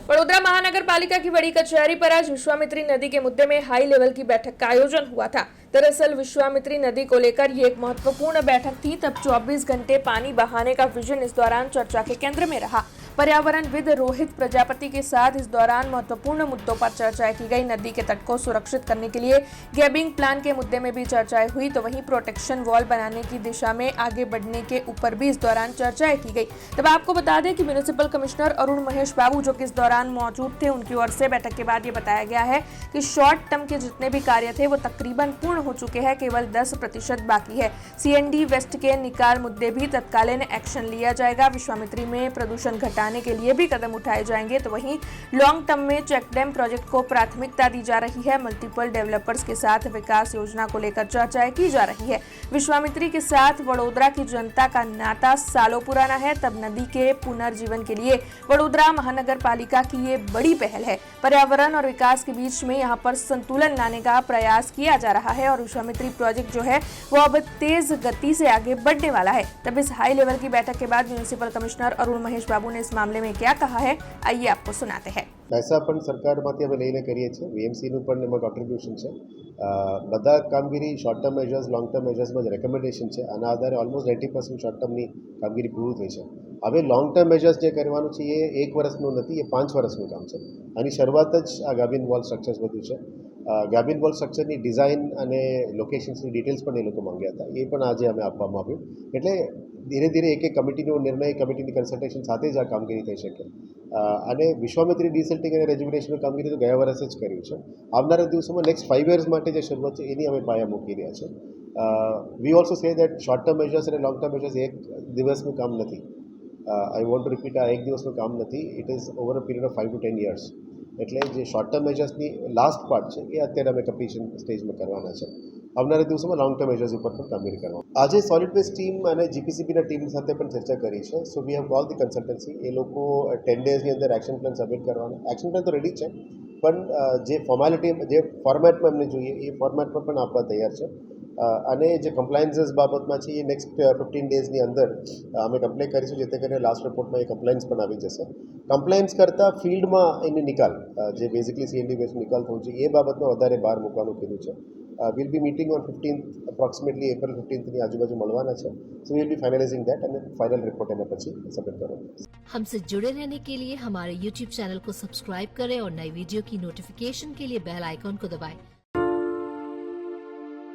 वडोदरा महानगर पालिका की बड़ी कचहरी पर आज विश्वामित्री नदी के मुद्दे में हाई लेवल की बैठक का आयोजन हुआ था। दरअसल विश्वामित्री नदी को लेकर ये एक महत्वपूर्ण बैठक थी। तब 24 घंटे पानी बहाने का विजन इस दौरान चर्चा के केंद्र में रहा। पर्यावरणविद रोहित प्रजापति के साथ इस दौरान महत्वपूर्ण मुद्दों पर चर्चाएं की गई। नदी के तट को सुरक्षित करने के लिए गैबिंग प्लान के मुद्दे में भी चर्चाएं हुई, तो वहीं प्रोटेक्शन वॉल बनाने की दिशा में आगे बढ़ने के ऊपर भी इस दौरान चर्चाएं की गई। तब आपको बता दें कि म्युनिसिपल कमिश्नर अरुण महेश बाबू जो कि इस दौरान मौजूद थे, उनकी ओर से बैठक के बाद ये बताया गया है कि शॉर्ट टर्म के जितने भी कार्य थे वो तकरीबन पूर्ण हो चुके हैं, केवल 10% बाकी है। CND वेस्ट के निकाल मुद्दे भी तत्कालीन एक्शन लिया जाएगा। विश्वामित्री में प्रदूषण घटाने के लिए भी कदम उठाए जाएंगे। तो वहीं लॉन्ग टर्म में चेक डैम प्रोजेक्ट को प्राथमिकता दी जा रही है। मल्टीपल डेवलपर्स के साथ विकास योजना को लेकर चर्चाएं की जा रही है। विश्वामित्री के साथ वडोदरा की जनता का नाता सालों पुराना है। तब नदी के पुनर्जीवन के लिए वडोदरा महानगर पालिका की ये बड़ी पहल है। पर्यावरण और विकास के बीच में यहाँ पर संतुलन लाने का प्रयास किया जा रहा है और विश्वामित्री प्रोजेक्ट जो है वो अब तेज गति से आगे बढ़ने वाला है। तब इस हाई लेवल की बैठक के बाद म्युनिसिपल कमिश्नर अरुण महेश बाबू ने इस मामले में क्या कहा है, आइए आपको सुनाते हैं। પૈસા પણ સરકારમાંથી અમે લઈને કરીએ છીએ। VMCનું પણ એમાં કોન્ટ્રીબ્યુશન છે। બધા કામગીરી short term measures long term મેજર્સમાં જ રેકમેન્ડેશન છે। આના આધારે ઓલમોસ્ટ 90% શોર્ટ ટર્મની કામગીરી પૂરું થઈ છે। હવે લોંગ ટર્મ મેજર્સ જે કરવાનું છે એ 1 વર્ષનું નથી, એ 5 વર્ષનું કામ છે। આની શરૂઆત જ આ ગાબિન વોલ સ્ટ્રક્ચર્સ બધું છે। ગાબિન વોલ સ્ટ્રક્ચરની ડિઝાઇન અને લોકેશન્સની ડિટેલ્સ પણ એ લોકો માંગ્યા હતા, એ પણ આજે અમે આપવામાં આવ્યું। એટલે ધીરે ધીરે એક કમિટીનો નિર્ણય, કમિટીની કન્સલ્ટેશન સાથે જ આ કામગીરી થઈ શકે। અને વિશ્વામિત્રી ડિસેલ્ટિંગ અને રેજ્યુનેશનની કામગીરી તો ગયા વર્ષે જ કર્યું છે। આવનારા દિવસોમાં નેક્સ્ટ 5 years માટે જે શરૂઆત છે એની અમે પાયા મૂકી રહ્યા છે। We also say that short term measures અને લોંગ ટર્મ મેજર્સ એક દિવસનું કામ નથી। આઈ વોન્ટ ટુ રિપીટ, આ એક દિવસનું કામ નથી, it is over a period of 5 to 10 years। એટલે જે શોર્ટ ટર્મ મેજર્સની લાસ્ટ પાર્ટ છે એ અત્યારે અમે કમ્પ્લીશન સ્ટેજમાં કરવાના છે। આવનારા દિવસોમાં લોંગ ટર્મ મેજર્સ ઉપર પણ કામગીરી કરવા આજે સોલિડ વેસ્ટ ટીમ અને GPCBના ટીમ સાથે પણ ચર્ચા કરી છે। So we have call the consultancy, એ લોકો 10 daysની અંદર એક્શન પ્લાન સબમિટ કરવાના। એક્શન પ્લાન તો રેડી છે, પણ જે ફોર્માલિટી, જે ફોર્મેટમાં એમને જોઈએ એ ફોર્મેટમાં પણ આપવા તૈયાર છે। અને જે કમ્પ્લાયન્સીસ બાબતમાં છે એ નેક્સ્ટ 15 daysની અંદર અમે કમ્પ્લેન કરીશું, જેથી કરીને લાસ્ટ રિપોર્ટમાં એ કમ્પ્લાયન્સ પણ આવી જશે। કમ્પ્લાયન્સ કરતાં ફિલ્ડમાં એની નિકાલ, જે બેઝિકલી CND વેસ્ટ નિકાલ થવું છે એ બાબતમાં વધારે બહાર મૂકવાનું કીધું છે। Will be meeting on 15th, approximately April 15થની આજુબાજુ મળવાના છે। So will be finalizing that અને फाइनल रिपोर्ट એના પછી સબમિટ કરવાનું। हमसे जुड़े रहने के लिए हमारे YouTube चैनल को सब्सक्राइब करें और नई वीडियो की नोटिफिकेशन के लिए बेल आइकॉन को दबाएं।